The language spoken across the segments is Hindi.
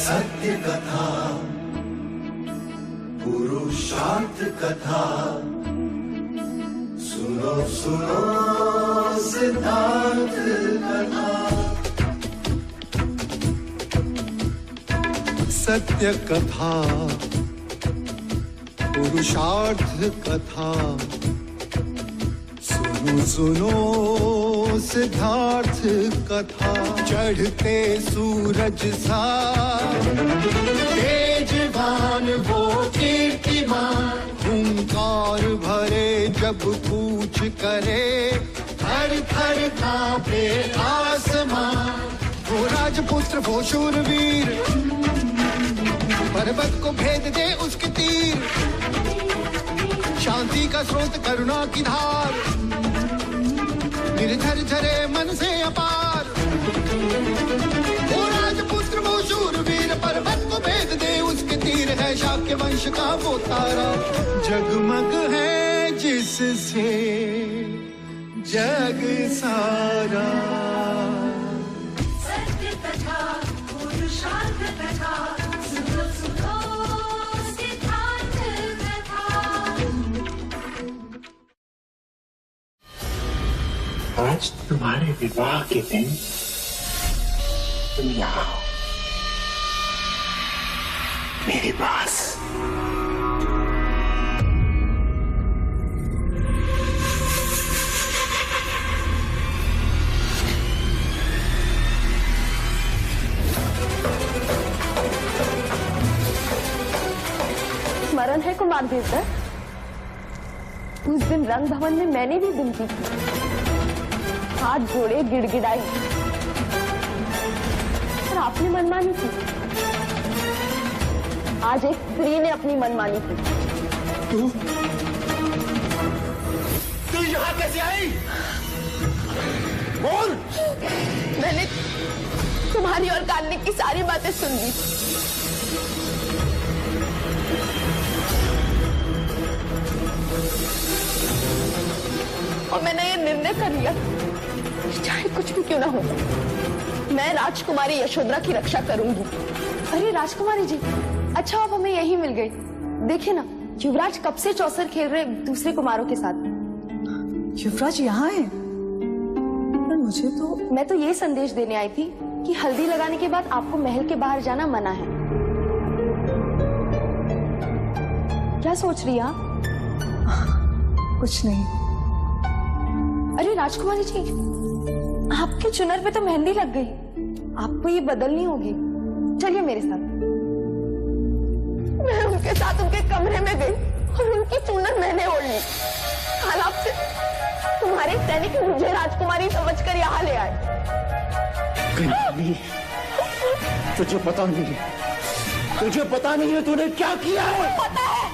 सत्य कथा, पुरुषार्थ कथा, सुनो सुनो सिद्धार्थ कथा। सत्य कथा, पुरुषार्थ कथा, सुनो सुनो सिद्धार्थ कथा। चढ़ते सूरज सा तेजवान वो कीर्तिमान, हुंकार भरे जब कूच करे, थर थर कांपे आसमान। वो राजपुत्र वो शूरवीर, पर्वत को भेद दे उसके तीर, शांति का स्रोत करुणा की धार, निर्झर झरे मन से अपार। वो राजपुत्र वो शूरवीर, पर्वत को भेद दे उसके तीर, है शाक्य वंश का वो तारा, जगमग है जिससे जग सारा। सत्य कथा, पुरुषार्थ कथा, सुनो सुनो सिद्धार्थ कथा। आज तुम्हारे विवाह के दिन तुम यहाँ आओ मेरे पास। स्मरण है कुमार देवता, उस दिन रंग भवन में मैंने भी विनती की, हाथ जोड़े गिड़गिड़ाई, और आपने मनमानी की। आज एक स्त्री ने अपनी मनमानी की। तू यहाँ कैसे आई? बोल। मैंने तुम्हारी और कार्तिक की सारी बातें सुन ली। और मैंने ये निर्णय कर लिया, चाहे कुछ भी क्यों ना हो, मैं राजकुमारी यशोधरा की रक्षा करूंगी। अरे राजकुमारी जी, अच्छा आप हमें यही मिल गई। देखिए ना, युवराज कब से चौसर खेल रहे दूसरे कुमारों के साथ। युवराज यहाँ है? पर मुझे तो मैं तो ये संदेश देने आई थी कि हल्दी लगाने के बाद आपको महल के बाहर जाना मना है। क्या सोच रही हैं आप? कुछ नहीं। अरे राजकुमारी जी, आपके चुनर पे तो मेहंदी लग गई, आपको ये बदलनी होगी। चलिए मेरे साथ। मैं उनके साथ उनके कमरे में गई और उनकी चुनर मैंने ओढ़ ली। हालात से तुम्हारे सैनिक मुझे राजकुमारी समझकर यहाँ ले आए। तुझे पता नहीं, तुझे पता नहीं है तूने क्या किया है? पता है,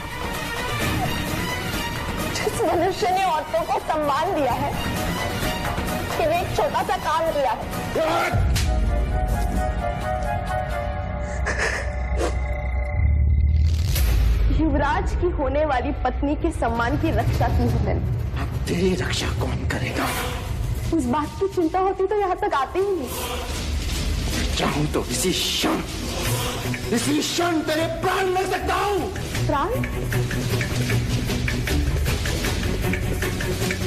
जिस मनुष्य ने औरतों को सम्मान दिया है, उसने एक छोटा सा काम किया है। युवराज की होने वाली पत्नी के सम्मान की रक्षा की है मैंने। अब तेरी रक्षा कौन करेगा? उस बात की चिंता होती तो यहाँ तक आते ही नहीं। चाहूं तो इसी क्षण तेरे प्राण ले सकता हूँ। प्राण?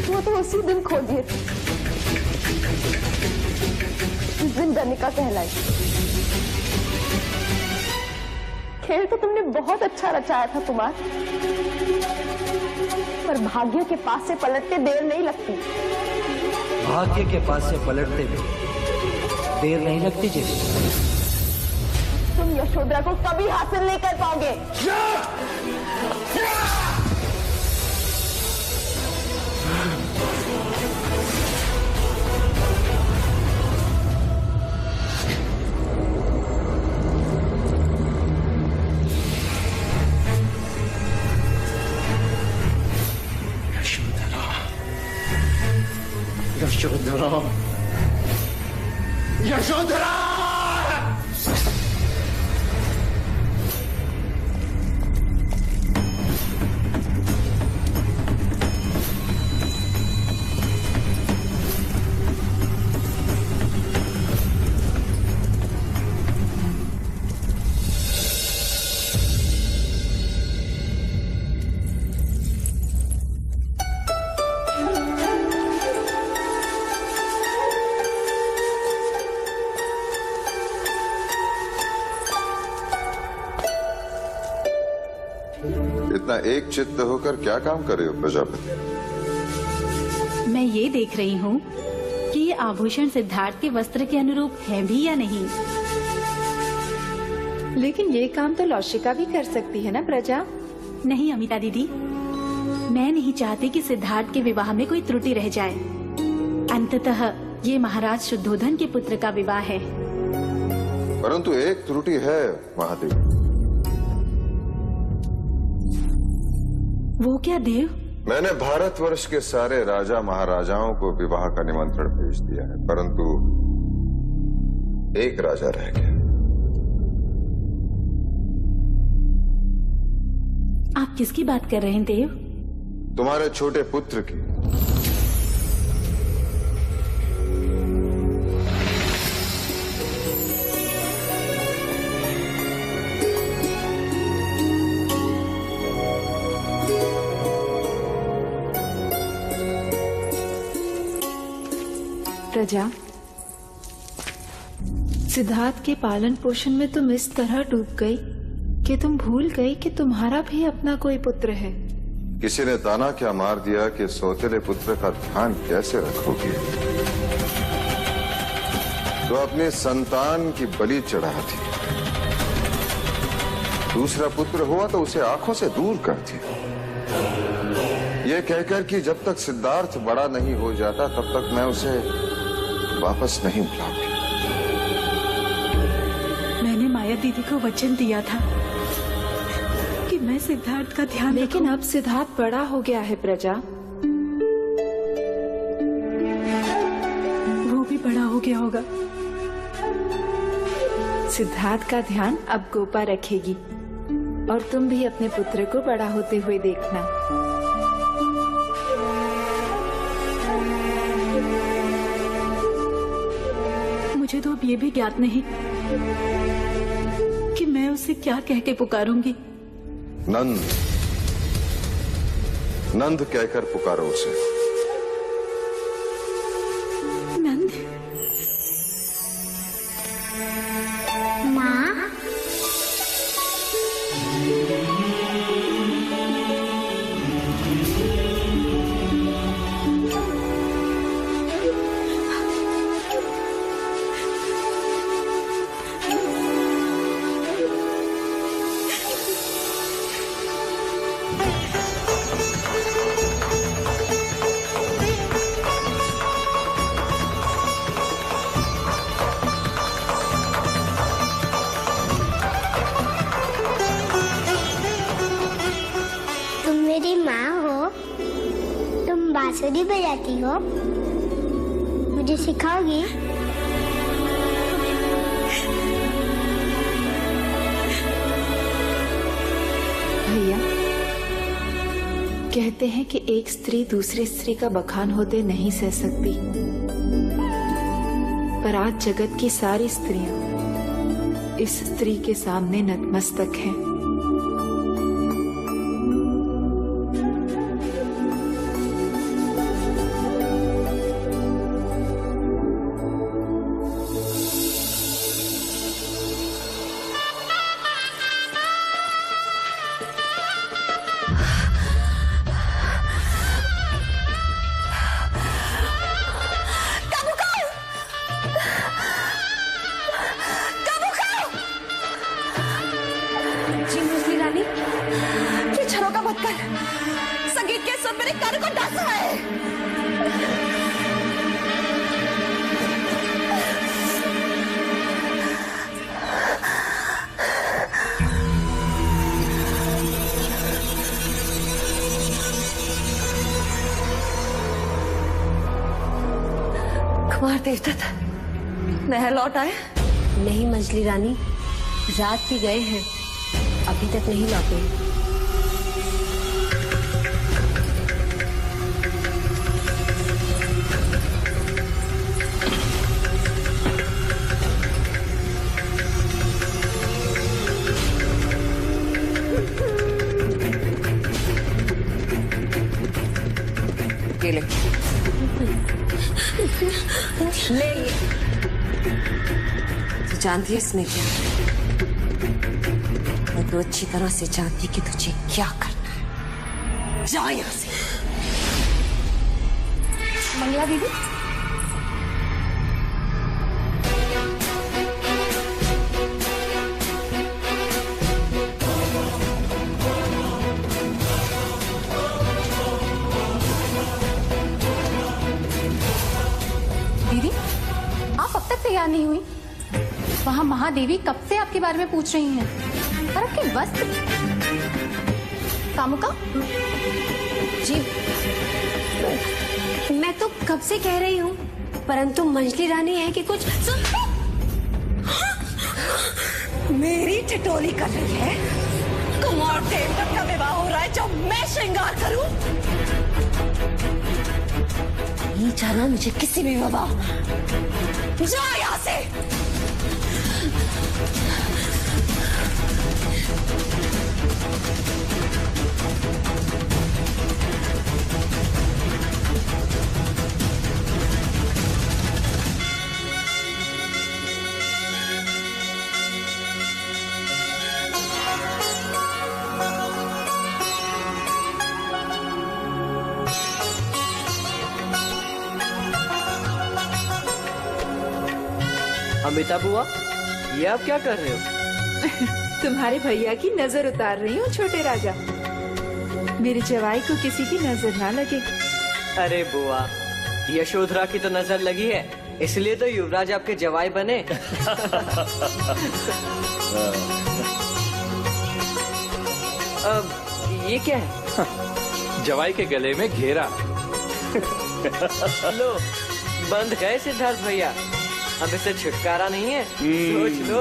वो तो उसी दिन खो दिए, उस दिन गनिका कहलाई। खेल तो तुमने बहुत अच्छा रचाया था कुमार, पर भाग्य के पास से पलटते देर नहीं लगती। भाग्य के पास से पलटते भी देर नहीं लगती जी। तुम यशोधरा को कभी हासिल नहीं कर पाओगे। यशोधरा, यशोधरा! इतना एक चित्त होकर क्या काम कर रहे हो प्रजापति? मैं ये देख रही हूँ कि ये आभूषण सिद्धार्थ के वस्त्र के अनुरूप है भी या नहीं। लेकिन ये काम तो लौशिका भी कर सकती है ना प्रजा? नहीं अमिता दीदी, मैं नहीं चाहती कि सिद्धार्थ के विवाह में कोई त्रुटि रह जाए। अंततः ये महाराज शुद्धोधन के पुत्र का विवाह है। परंतु एक त्रुटि है महादेव। वो क्या देव? मैंने भारतवर्ष के सारे राजा महाराजाओं को विवाह का निमंत्रण भेज दिया है, परंतु एक राजा रह गया। आप किसकी बात कर रहे हैं देव? तुम्हारे छोटे पुत्र की। प्रजा, सिद्धार्थ के पालन पोषण में तुम इस तरह डूब गई कि तुम भूल गई कि तुम्हारा भी अपना कोई पुत्र है। किसी ने ताना क्या मार दिया कि सौतेले पुत्र का ध्यान कैसे रखोगी? तो अपने संतान की बलि चढ़ाती। दूसरा पुत्र हुआ तो उसे आंखों से दूर करती, ये कहकर कि जब तक सिद्धार्थ बड़ा नहीं हो जाता तब तक मैं उसे वापस नहीं बुलाऊंगी। मैंने माया दीदी को वचन दिया था कि मैं सिद्धार्थ का ध्यान लेकिन अब सिद्धार्थ बड़ा हो गया है प्रजा। वो भी बड़ा हो गया होगा। सिद्धार्थ का ध्यान अब गोपा रखेगी और तुम भी अपने पुत्र को बड़ा होते हुए देखना। मुझे तो अब ये भी ज्ञात नहीं कि मैं उसे क्या कह के पुकारूंगी। नंद, नंद कहकर पुकारो उसे। नंद? माँ, बांसुरी बजाती हो? मुझे सिखाओगी? भैया, कहते हैं कि एक स्त्री दूसरी स्त्री का बखान होते नहीं सह सकती, पर आज जगत की सारी स्त्रियां इस स्त्री के सामने नतमस्तक हैं। संगीत के सुर मेरे कान को डांस रहा है। कुमार देवता नया लौट आए? नहीं मजली रानी, रात के गए हैं, अभी तक नहीं लौटे। ले ये। तू जानती है इसमें क्या? मैं तो अच्छी तरह से जानती कि तुझे क्या करना है। जा यहाँ से। मंगला दीदी, दीदी आप अब तक तैयार नहीं हुई? वहाँ महादेवी कब से आपके बारे में पूछ रही हैं। और आपके वस्त्र। कामुका जी, मैं तो कब से कह रही हूँ, परंतु मंजली रानी है कि कुछ मेरी ठिठोली कर रही है। कुमार देवदत्त का विवाह हो रहा है जो मैं श्रृंगार करूं? नहीं जाना मुझे किसी भी विवाह। जा यहाँ से। अमिता बुआ, ये आप क्या कर रहे हो? तुम्हारे भैया की नजर उतार रही हूँ छोटे राजा। मेरी जवाई को किसी की नजर ना लगे। अरे बुआ, यशोधरा की तो नजर लगी है, इसलिए तो युवराज आपके जवाई बने। अब ये क्या है? जवाई के गले में घेरा। लो, बंद गए सिद्धार्थ भैया। अब इससे छुटकारा नहीं है, सोच लो।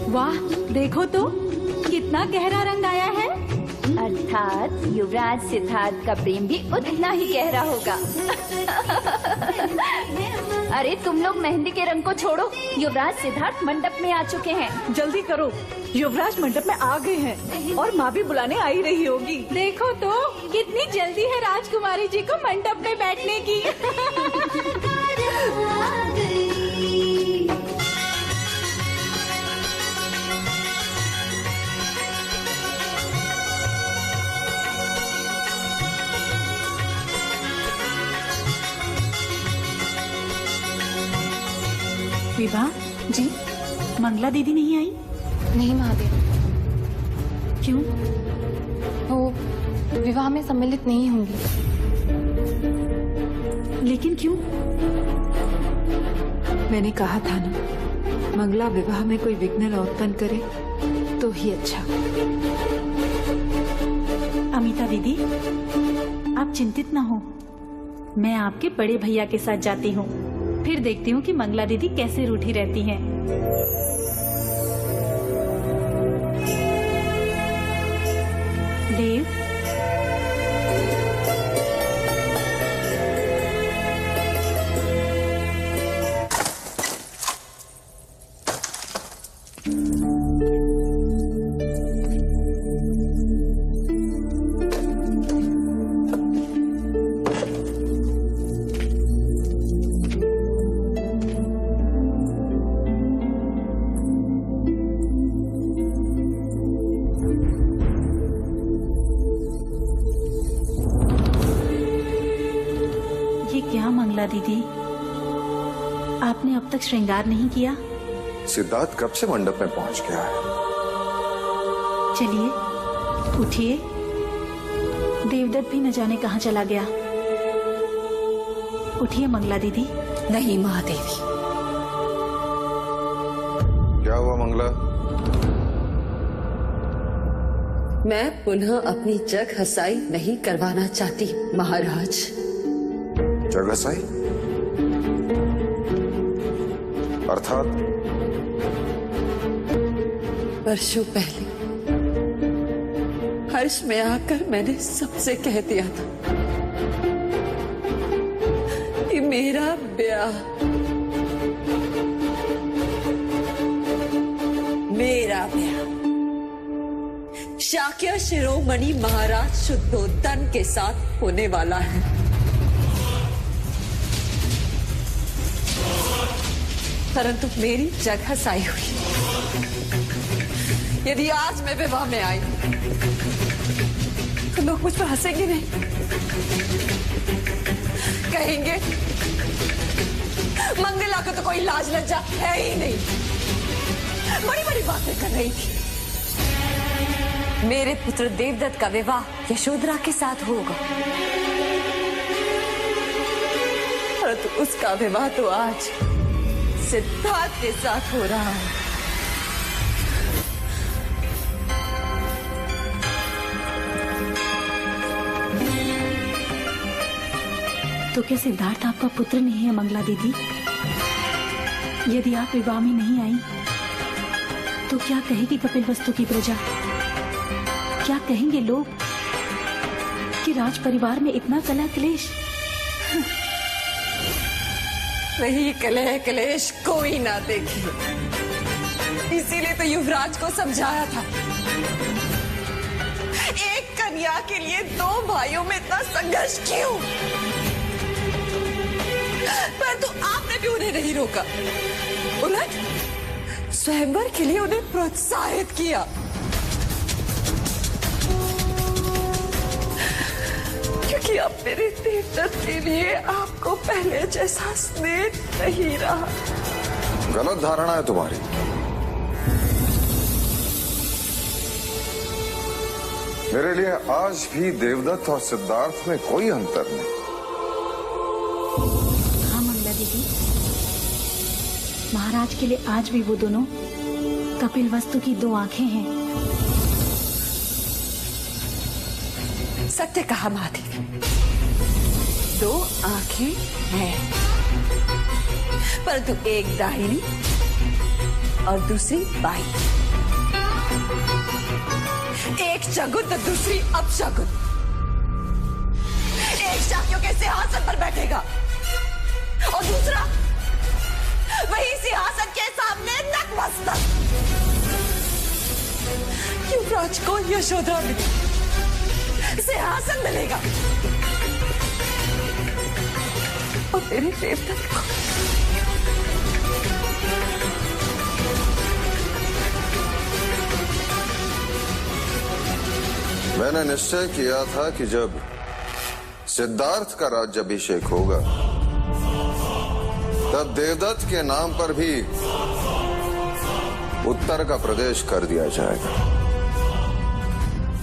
वाह, देखो तो कितना गहरा रंग आया है। अर्थात युवराज सिद्धार्थ का प्रेम भी उतना ही गहरा होगा। अरे तुम लोग मेहंदी के रंग को छोड़ो, युवराज सिद्धार्थ मंडप में आ चुके हैं। जल्दी करो, युवराज मंडप में आ गए हैं और माँ भी बुलाने आई रही होगी। देखो तो कितनी जल्दी है राजकुमारी जी को मंडप में बैठने की। विभा जी मंगला दीदी नहीं आई? नहीं महादेव, क्यों? वो विवाह में सम्मिलित नहीं होंगी। लेकिन क्यों? मैंने कहा था ना, मंगला विवाह में कोई विघ्न न उत्पन्न करे तो ही अच्छा। अमिता दीदी, आप चिंतित ना हो, मैं आपके बड़े भैया के साथ जाती हूँ, फिर देखती हूँ कि मंगला दीदी कैसे रूठी रहती हैं। देव, दीदी, आपने अब तक श्रृंगार नहीं किया? सिद्धार्थ कब से मंडप में पहुंच गया है। चलिए उठिए, देवदत्त भी न जाने कहाँ चला गया। उठिए मंगला दीदी। नहीं महादेवी। क्या हुआ मंगला? मैं पुनः अपनी जग हसाई नहीं करवाना चाहती महाराज। जग हसाई अर्थात? वर्षों पहले वर्ष में आकर मैंने सबसे कह दिया था कि मेरा ब्याह शाक्य शिरोमणि महाराज शुद्धोधन के साथ होने वाला है। परंतु मेरी जगह साई हुई। यदि आज मैं विवाह में आई तो लोग मुझ पर हंसेंगे नहीं, कहेंगे मंगला को तो कोई लाज लज्जा है ही नहीं। बड़ी बड़ी बातें कर रही थी। मेरे पुत्र देवदत्त का विवाह यशोधरा के साथ होगा, परंतु उसका विवाह तो आज सिद्धार्थ के साथ हो रहा है। तो क्या सिद्धार्थ आपका पुत्र नहीं है मंगला दीदी? यदि आप विवाह में नहीं आई तो क्या कहेगी कपिलवस्तु की प्रजा? क्या कहेंगे लोग कि राज परिवार में इतना कलह क्लेश? वही कलह क्लेश कोई ना देखे, इसीलिए तो युवराज को समझाया था। एक कन्या के लिए दो भाइयों में इतना संघर्ष क्यों? परंतु आपने भी उन्हें नहीं रोका, उलट स्वयंवर के लिए उन्हें प्रोत्साहित किया। क्योंकि अब मेरे देवदत्त के लिए आपको पहले जैसा स्नेह नहीं रहा। गलत धारणा है तुम्हारी। मेरे लिए आज भी देवदत्त और सिद्धार्थ में कोई अंतर नहीं। हाँ मंगला दीदी, महाराज के लिए आज भी वो दोनों कपिलवस्तु की दो आंखें हैं। सत्य कहा महादेवी, दो आंखें हैं, परंतु एक दाहिनी और दूसरी बाईं। एक शगुन तो दूसरी अपशगुन। एक शाक्यों के सिंहासन पर बैठेगा और दूसरा वही सिंहासन के सामने नतमस्तक। युवराज को यशोधरा मिली, सिंहासन मिलेगा और तेरे देवदत्त को मैंने निश्चय किया था कि जब सिद्धार्थ का राज्याभिषेक होगा तब देवदत्त के नाम पर भी उत्तर का प्रदेश कर दिया जाएगा,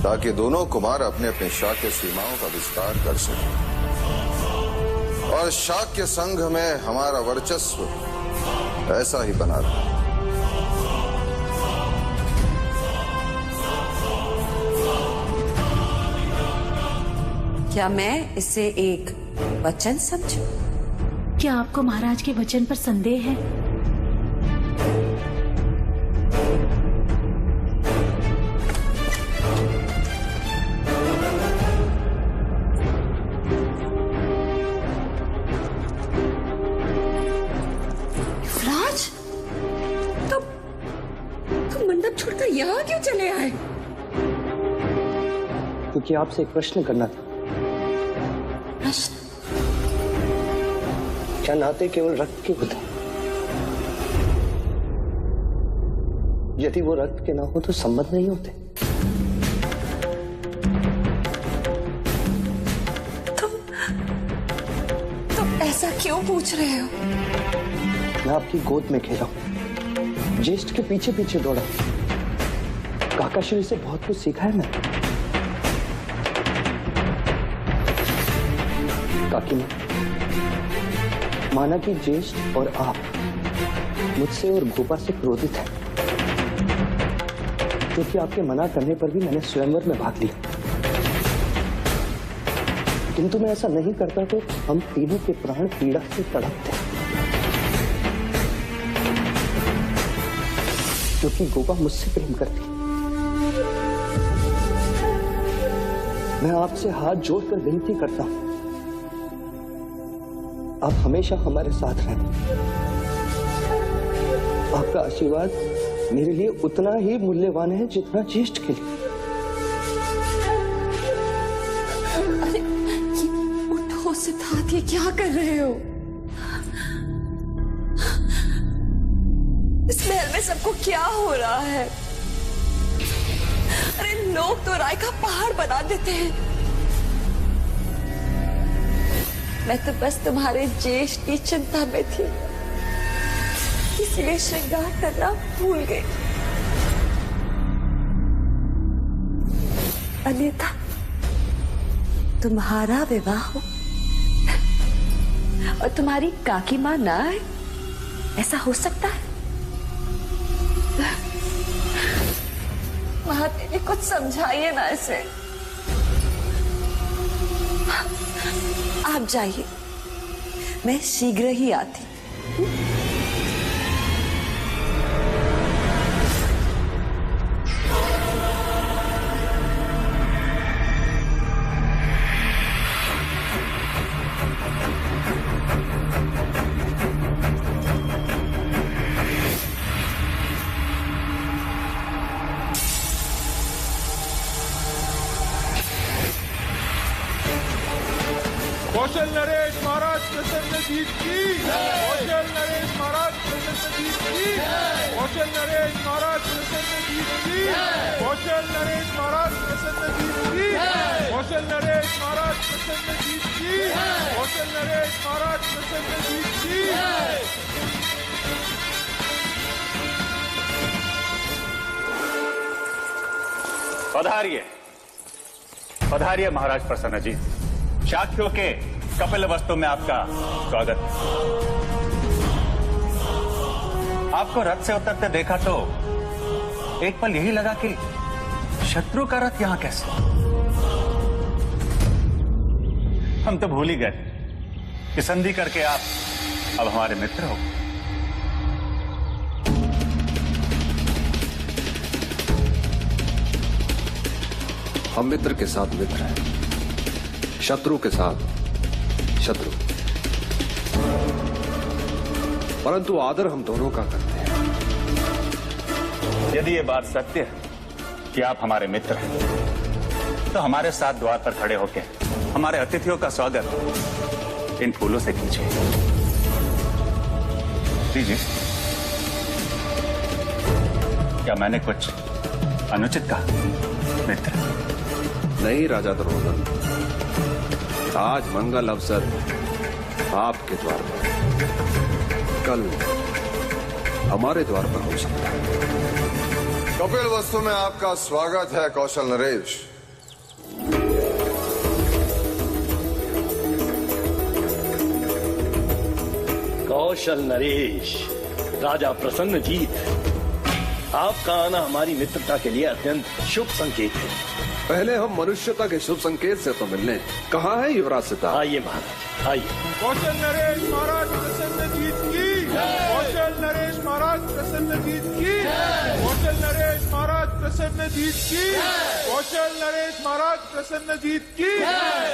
ताकि दोनों कुमार अपने अपने शाक्य सीमाओं का विस्तार कर सकें और शाक्य संघ में हमारा वर्चस्व ऐसा ही बना रहे। क्या मैं इसे एक वचन समझूं? क्या आपको महाराज के वचन पर संदेह है? युवराज, तुम मंडप छोड़कर यहाँ क्यों चले आए? क्योंकि आपसे एक प्रश्न करना था। प्रश्न? क्या नाते केवल रक्त के होते? यदि वो रक्त के ना हो तो संबंध नहीं होते। तुम ऐसा क्यों पूछ रहे हो? मैं आपकी गोद में खेला हूं, ज्येष्ठ के पीछे पीछे दौड़ा, काकाश्री से बहुत कुछ सीखा है मैंने। काकी ने माना कि ज्येष्ठ और आप मुझसे और गोपा से क्रोधित हैं, क्योंकि आपके मना करने पर भी मैंने स्वयंवर में भाग लिया। किंतु मैं ऐसा नहीं करता तो हम तीनों के प्राण पीड़ा से तड़पते, क्योंकि गोपा मुझसे प्रेम करती। मैं आपसे हाथ जोड़कर विनती करता हूं, आप हमेशा हमारे साथ रहें। आपका आशीर्वाद मेरे लिए उतना ही मूल्यवान है जितना ज्येष्ठ के लिए। अरे उठो सिद्धार्थ, ये क्या कर रहे हो? इस महल में सबको क्या हो रहा है? अरे लोग तो राय का पहाड़ बना देते हैं। मैं तो बस तुम्हारे ज्येष्ठ की चिंता में थी, इसलिए श्रृंगार करना भूल गई। अन्यथा तुम्हारा विवाह हो और तुम्हारी काकी मां ना आए, ऐसा हो सकता है? महादेवी कुछ समझाइए ना इसे। आप जाइए, मैं शीघ्र ही आती। कौशल नरेश महाराज प्रसन्न जीत की। कौशल नरेश महाराज प्रसन्न जीत की। कौशल नरेश महाराज प्रसन्न जीत की। कौशल नरेश महाराज प्रसन्न जीत की। कौशल नरेश महाराज प्रसन्न जीत की। कौशल नरेश महाराज प्रसन्न जीत की। पधारिए, पधारिए महाराज प्रसन्नजीत। शाक्यों के कपिल वस्तु में आपका स्वागत। आपको रथ से उतरते देखा तो एक पल यही लगा कि शत्रु का रथ यहां कैसे। हम तो भूल ही गए कि संधि करके आप अब हमारे मित्र हो। हम मित्र के साथ मित्र हैं, शत्रु के साथ शत्रु, परंतु आदर हम दोनों का करते हैं। यदि ये बात सत्य है कि आप हमारे मित्र हैं, तो हमारे साथ द्वार पर खड़े होकर हमारे अतिथियों का स्वागत इन फूलों से कीजिए। दीजिए। क्या मैंने कुछ अनुचित कहा मित्र? नहीं राजा दुर्योधन, आज मंगल अवसर आपके द्वार पर, कल हमारे द्वार पर हो सकता है। कपिल वस्तु में आपका स्वागत है कौशल नरेश। कौशल नरेश, राजा प्रसन्नजीत, आपका आना हमारी मित्रता के लिए अत्यंत शुभ संकेत है। पहले हम मनुष्यता के शुभ संकेत से तो मिलने। कहाँ है युवराज सिद्धार्थ? आइए महाराज, आइए। कौशल नरेश महाराज प्रसन्न जीत की। कौशल नरेश महाराज प्रसन्न जीत की। कौशल नरेश महाराज प्रसन्न जीत की। कौशल नरेश महाराज प्रसन्न जीत की।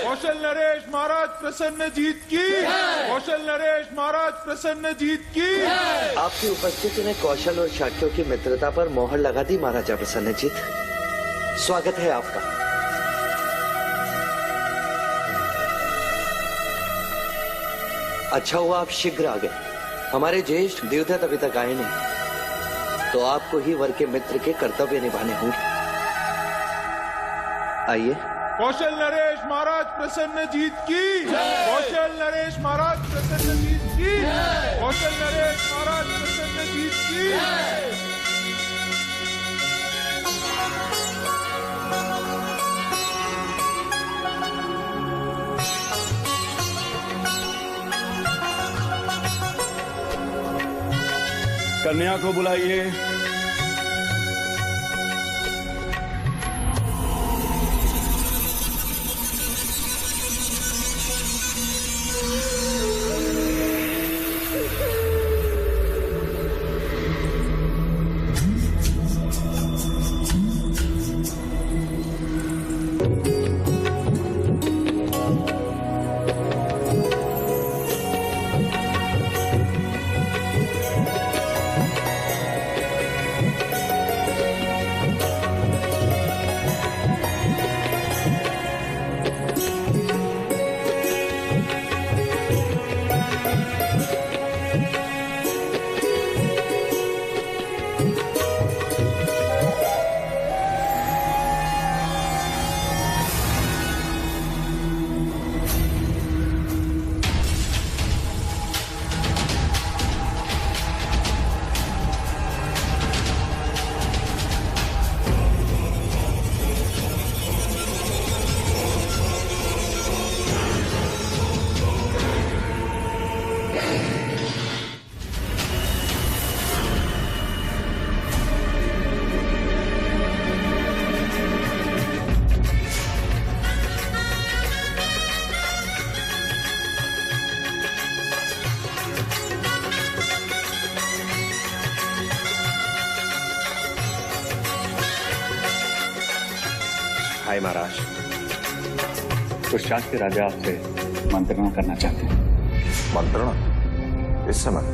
कौशल नरेश महाराज प्रसन्न जीत की। कौशल नरेश महाराज प्रसन्न जीत की। आपकी उपस्थिति ने कौशल और शाक्यों की मित्रता पर मोहर लगा दी महाराजा प्रसन्नजीत। स्वागत है आपका। अच्छा हुआ आप शीघ्र आ गए। हमारे ज्येष्ठ देवदत्त अभी तक आए नहीं, तो आपको ही वर के मित्र के कर्तव्य निभाने होंगे। आइए। कौशल नरेश महाराज प्रसन्न जीत की। कौशल नरेश महाराज प्रसन्न जीत की। कौशल नरेश महाराज प्रसन्न जीत की। कन्या को बुलाइए। दिखाए महाराज। तो शाक्य राजा आपसे मंत्रणा करना चाहते हैं। मंत्रणा? इस समय?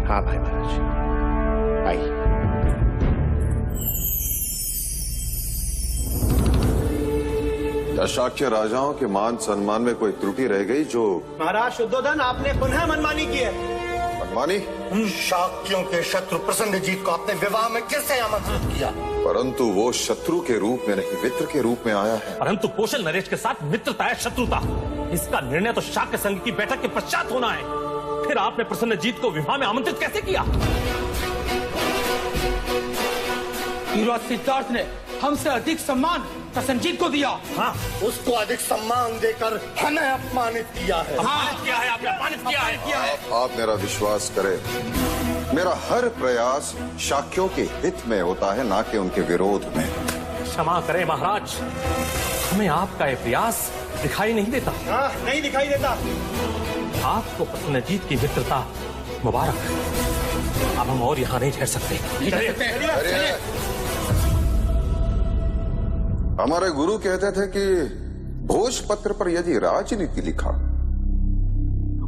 हाँ भाई महाराज, आइए। क्या शाक्य राजाओं के मान सम्मान में कोई त्रुटि रह गई जो? महाराज शुद्धोधन, आपने पुनः मनमानी की है। मनमानी? शाक्यों के शत्रु प्रसन्नजीत को अपने विवाह में किससे आमंत्रित किया? परंतु वो शत्रु के रूप में नहीं, मित्र के रूप में आया है। परंतु कौशल नरेश के साथ मित्रता है शत्रुता? इसका निर्णय तो शाक्य संघ की बैठक के पश्चात होना है। फिर आपने प्रसन्नजीत को विवाह में आमंत्रित कैसे किया? युवराज सिद्धार्थ ने हमसे अधिक सम्मान प्रसन्नजीत को दिया। हाँ, उसको अधिक सम्मान देकर हमें अपमानित किया है। अपमानित किया है, आपने अपमानित किया है। आप मेरा विश्वास करें, मेरा हर प्रयास शाक्यों के हित में होता है, ना कि उनके विरोध में। क्षमा करें महाराज, हमें आपका ये प्रयास दिखाई नहीं देता। नहीं दिखाई देता। आपको प्रसन्नजीत की मित्रता मुबारक। अब हम और यहाँ नहीं ठहर सकते। हमारे गुरु कहते थे कि भोजपत्र पर यदि राजनीति लिखा,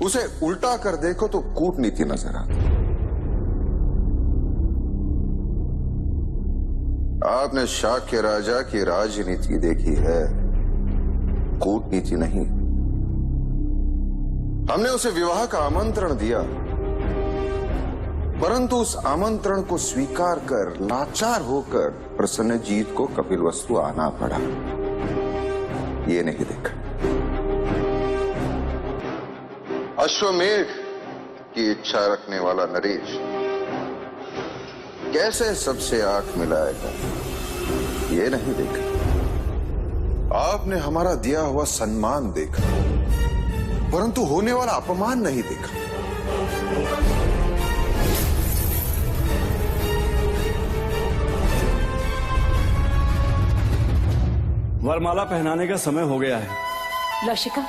उसे उल्टा कर देखो तो कूटनीति नजर आती। आपने शाक्य राजा की राजनीति देखी है, कूटनीति नहीं। हमने उसे विवाह का आमंत्रण दिया, परंतु उस आमंत्रण को स्वीकार कर लाचार होकर प्रसन्नजीत को कपिलवस्तु आना पड़ा। ये नहीं देखा। अश्वमेध की इच्छा रखने वाला नरेश कैसे सबसे आंख मिलाएगा, ये नहीं देखा। आपने हमारा दिया हुआ सम्मान देखा, परंतु होने वाला अपमान नहीं देखा। वरमाला पहनाने का समय हो गया है। लौशिका,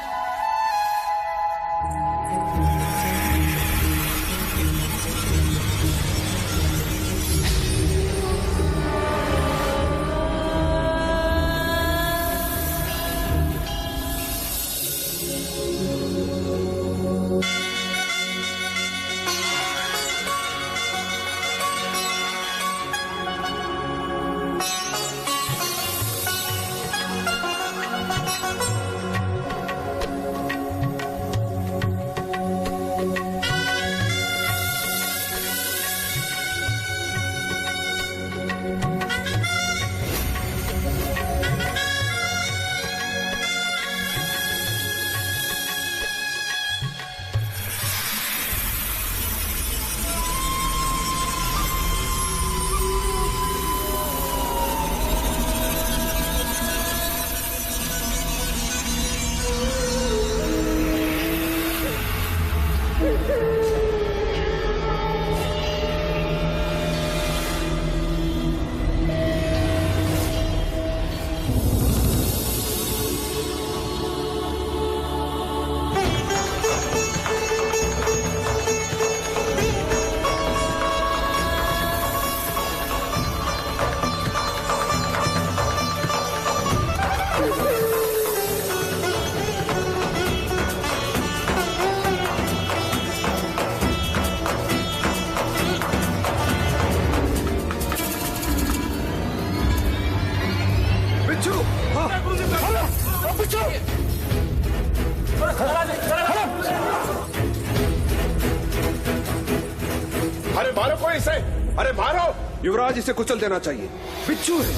अरे मारो कोई इसे, अरे मारो। युवराज, इसे कुचल देना चाहिए। बिच्छू है,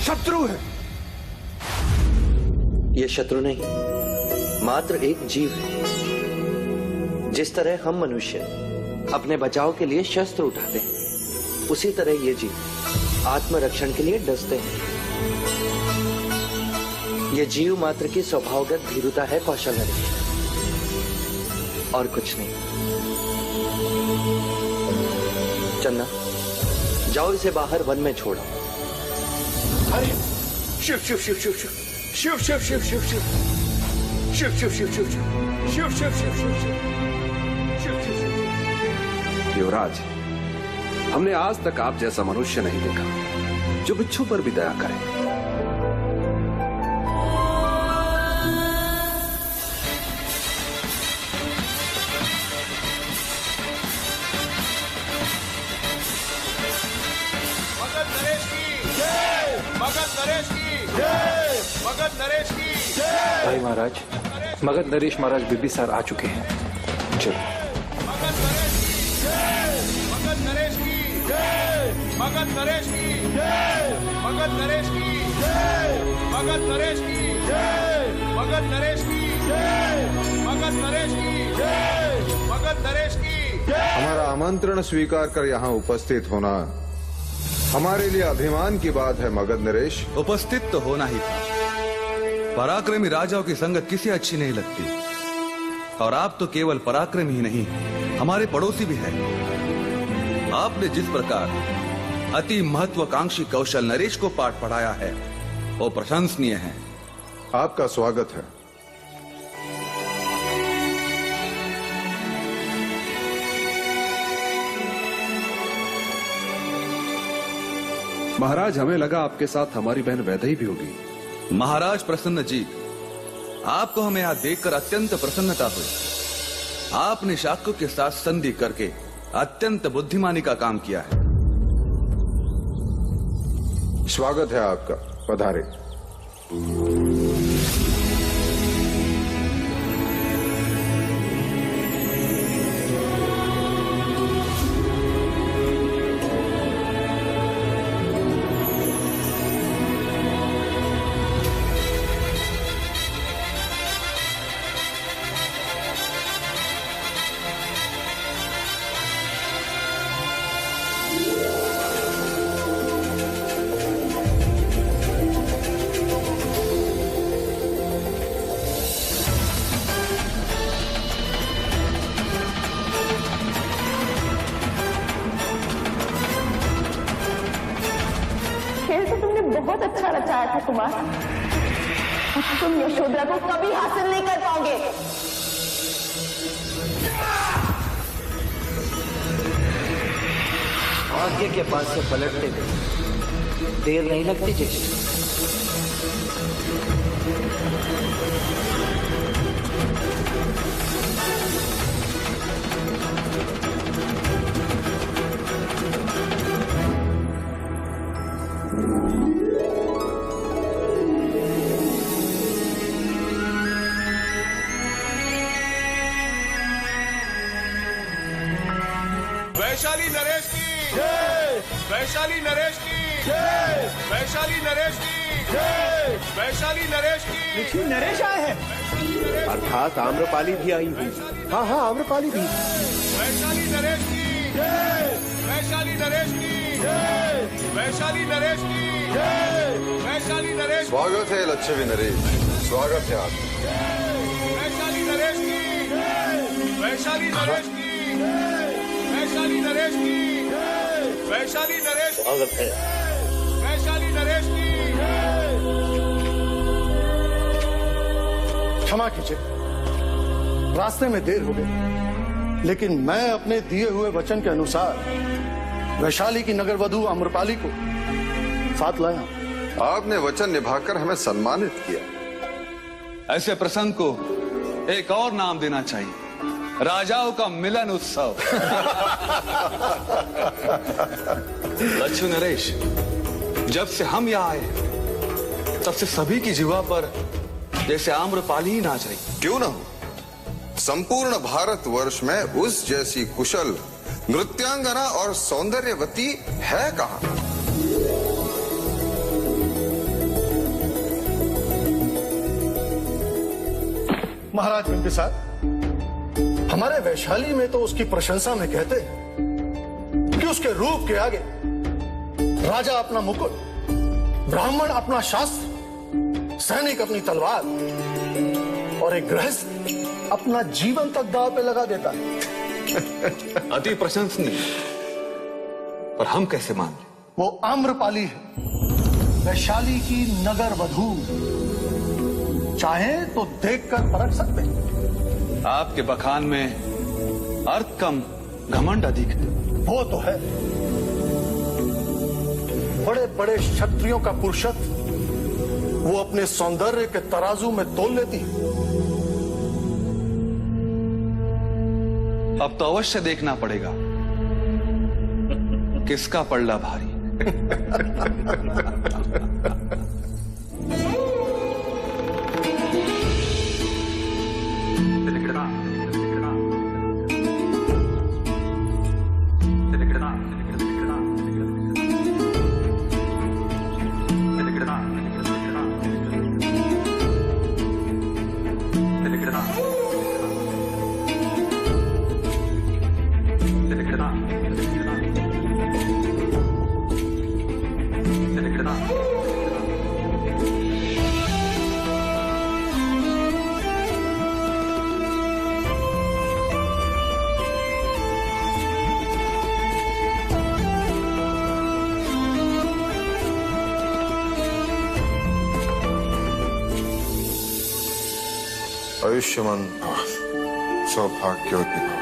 शत्रु है। ये शत्रु नहीं, मात्र एक जीव है। जिस तरह हम मनुष्य अपने बचाव के लिए शस्त्र उठाते हैं, उसी तरह ये जीव आत्मरक्षण के लिए डसते हैं। ये जीव मात्र की स्वभावगत भीरुता है कौशल नरेश, और कुछ नहीं। चन्ना, जाओ इसे बाहर वन में छोड़ो। अरे शिव शिव शिव शिव शिव शिव शिव शिव शिव शिव शिव शिव शिव शिव शिव शिव शिव शिव शिव। युवराज, हमने आज तक आप जैसा मनुष्य नहीं देखा जो बिच्छू पर भी दया करे। मगध नरेश की जय, मगध नरेश की जय। भाई महाराज, मगध नरेश महाराज बिंबिसार आ चुके हैं। चलो। मगध नरेश की जय, मगध नरेश की जय, मगध नरेश की जय, मगध नरेश की जय, मगध नरेश की जय, मगध नरेश की जय, मगध नरेश की जय, मगध नरेश की जय। हमारा आमंत्रण स्वीकार कर यहाँ उपस्थित होना हमारे लिए अभिमान की बात है। मगध नरेश, उपस्थित तो होना ही था। पराक्रमी राजाओं की संगत किसे अच्छी नहीं लगती, और आप तो केवल पराक्रमी ही नहीं, हमारे पड़ोसी भी हैं। आपने जिस प्रकार अति महत्वाकांक्षी कौशल नरेश को पाठ पढ़ाया है वो प्रशंसनीय है। आपका स्वागत है। महाराज, हमें लगा आपके साथ हमारी बहन वैदेही भी होगी। महाराज प्रसन्नजीत, आपको हमें यहां देखकर अत्यंत प्रसन्नता हुई। आपने शाक्यों के साथ संधि करके अत्यंत बुद्धिमानी का काम किया है। स्वागत है आपका, पधारे। बहुत अच्छा रचाया था कुमार। तुम यशोधरा को कभी हासिल नहीं कर पाओगे। भाग्य के पास से पलटते हुए देर नहीं लगती ज्येष्ठ। वैशाली नरेश की जय, वैशाली नरेश की जय, वैशाली नरेश की जय, वैशाली नरेश की। देखिए नरेश आए हैं। अर्थात आम्रपाली भी आई हुई। हाँ हाँ, आम्रपाली भी। वैशाली नरेश की जय, वैशाली नरेश की जय, वैशाली नरेश की जय, वैशाली नरेश। स्वागत है लच्छवी नरेश, स्वागत है आपका। वैशाली नरेश की जय, वैशाली नरेश की जय, वैशाली नरेश की जय, वैशाली नरेश। स्वागत है। वैशाली नरेश की जय। क्षमा कीजिए, रास्ते में देर हो गई, लेकिन मैं अपने दिए हुए वचन के अनुसार वैशाली की नगर वधू आम्रपाली को साथ लाया। आपने वचन निभाकर हमें सम्मानित किया। ऐसे प्रसंग को एक और नाम देना चाहिए, राजाओं का मिलन उत्सव। लक्ष्मण नरेश, जब से हम यहाँ आए तब से सभी की जीवा पर जैसे आम्रपाली ही नाच रही। क्यों ना हो, संपूर्ण भारतवर्ष में उस जैसी कुशल नृत्यांगना और सौंदर्यवती है कहाँ? महाराज बिंबिसार, हमारे वैशाली में तो उसकी प्रशंसा में कहते हैं कि उसके रूप के आगे राजा अपना मुकुट, ब्राह्मण अपना शास्त्र, सैनिक अपनी तलवार और एक गृहस्थ अपना जीवन तक दांव पे लगा देता है। अति प्रशंसनीय, पर हम कैसे मान लें? वो आम्रपाली है, वैशाली की नगर वधू। चाहे तो देखकर परख सकते हैं। आपके बखान में अर्थ कम घमंड अधिक है। वो तो है, बड़े बड़े क्षत्रियों का पुरुषत्व वो अपने सौंदर्य के तराजू में तोल लेती है। अब तो अवश्य देखना पड़ेगा किसका पल्ला भारी। आयुष्मान भव, सौभाग्यवती भव।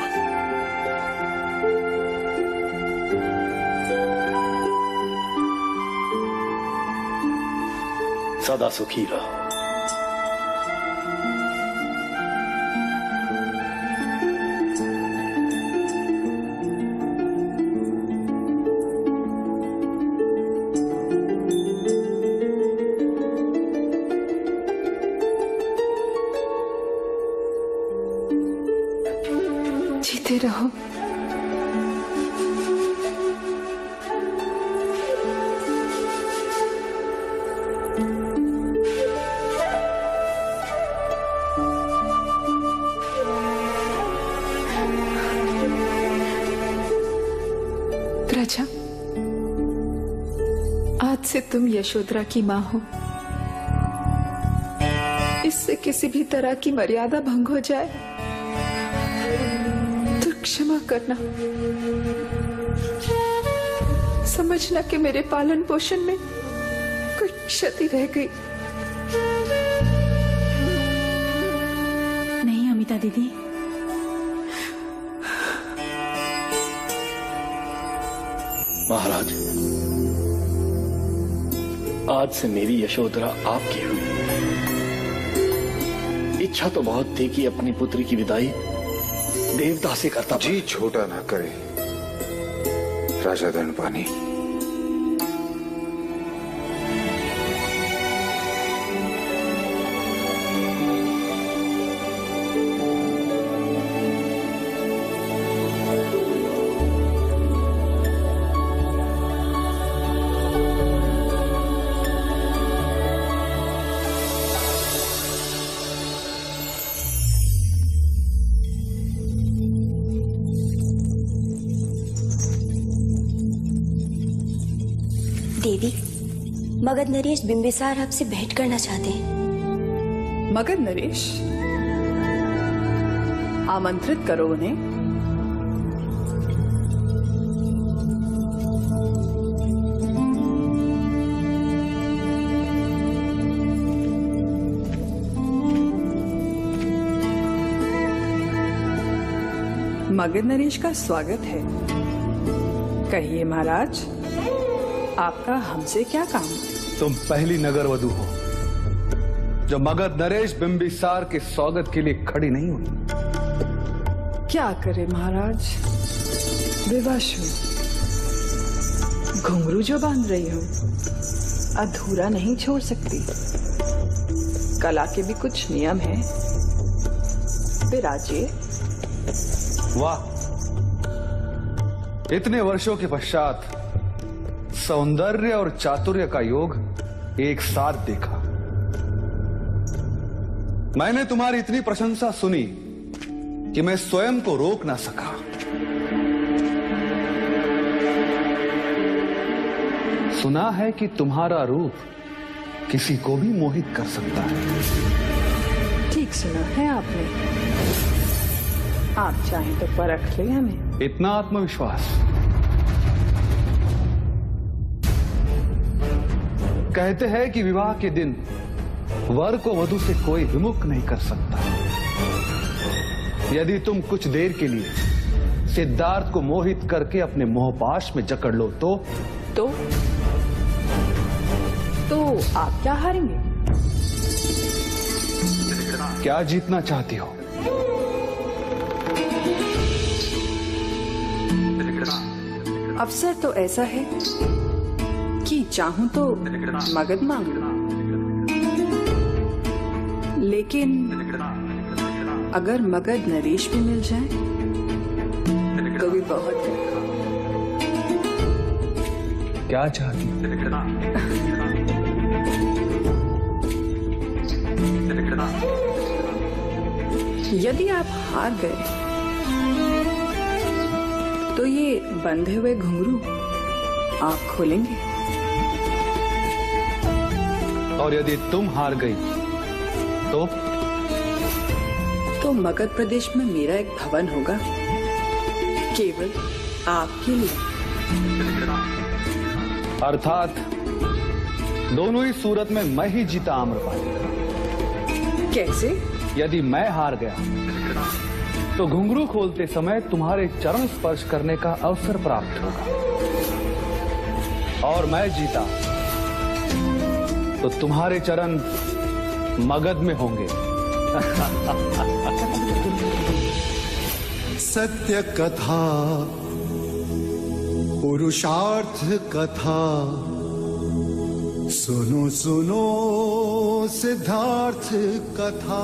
सदा सुखी रहो। जीते रहो। प्रजा, आज से तुम यशोधरा की मां हो। इससे किसी भी तरह की मर्यादा भंग हो जाए तो क्षमा करना। समझना कि मेरे पालन पोषण में कोई क्षति रह गई। नहीं अमिता दीदी, महाराज, आज से मेरी यशोधरा आपकी हुई। इच्छा तो बहुत थी कि अपनी पुत्री की विदाई देवता से करता। जी छोटा ना करे राजा धनपानी। देवी, मगध नरेश बिंबिसार आपसे भेंट करना चाहते हैं। मगध नरेश, आमंत्रित करो उन्हें। मगध नरेश का स्वागत है। कहिए महाराज, आपका हमसे क्या काम? तुम पहली नगर वधू हो जो मगध नरेश बिंबिसार के स्वागत के लिए खड़ी नहीं हुई। क्या करे महाराज, विवश हूं। घुंघरू जो बांध रही हूं अधूरा नहीं छोड़ सकती। कला के भी कुछ नियम हैं। विराजिए। वाह, इतने वर्षों के पश्चात सौंदर्य और चातुर्य का योग एक साथ देखा। मैंने तुम्हारी इतनी प्रशंसा सुनी कि मैं स्वयं को रोक ना सका। सुना है कि तुम्हारा रूप किसी को भी मोहित कर सकता है। ठीक सुना है आपने। आप चाहें तो परख ले हमें। इतना आत्मविश्वास? कहते हैं कि विवाह के दिन वर को वधू से कोई विमुख नहीं कर सकता। यदि तुम कुछ देर के लिए सिद्धार्थ को मोहित करके अपने मोहपाश में जकड़ लो तो आप क्या हारेंगे? क्या जीतना चाहती हो? अवसर तो ऐसा है कि चाहूं तो मगध मांग लूं, लेकिन अगर मगध नरेश भी मिल जाए तो भी बहुत है। क्या चाहती हो? यदि आप हार गए तो ये बंधे हुए घुंघरू आप खोलेंगे? और यदि तुम हार गई तो मगध प्रदेश में मेरा एक भवन होगा केवल आपके लिए। अर्थात दोनों ही सूरत में मैं ही जीता आम्रपाली। कैसे? यदि मैं हार गया तो घुंघरू खोलते समय तुम्हारे चरण स्पर्श करने का अवसर प्राप्त होगा, और मैं जीता तो तुम्हारे चरण मगध में होंगे। सत्य कथा, पुरुषार्थ कथा, सुनो सुनो सिद्धार्थ कथा।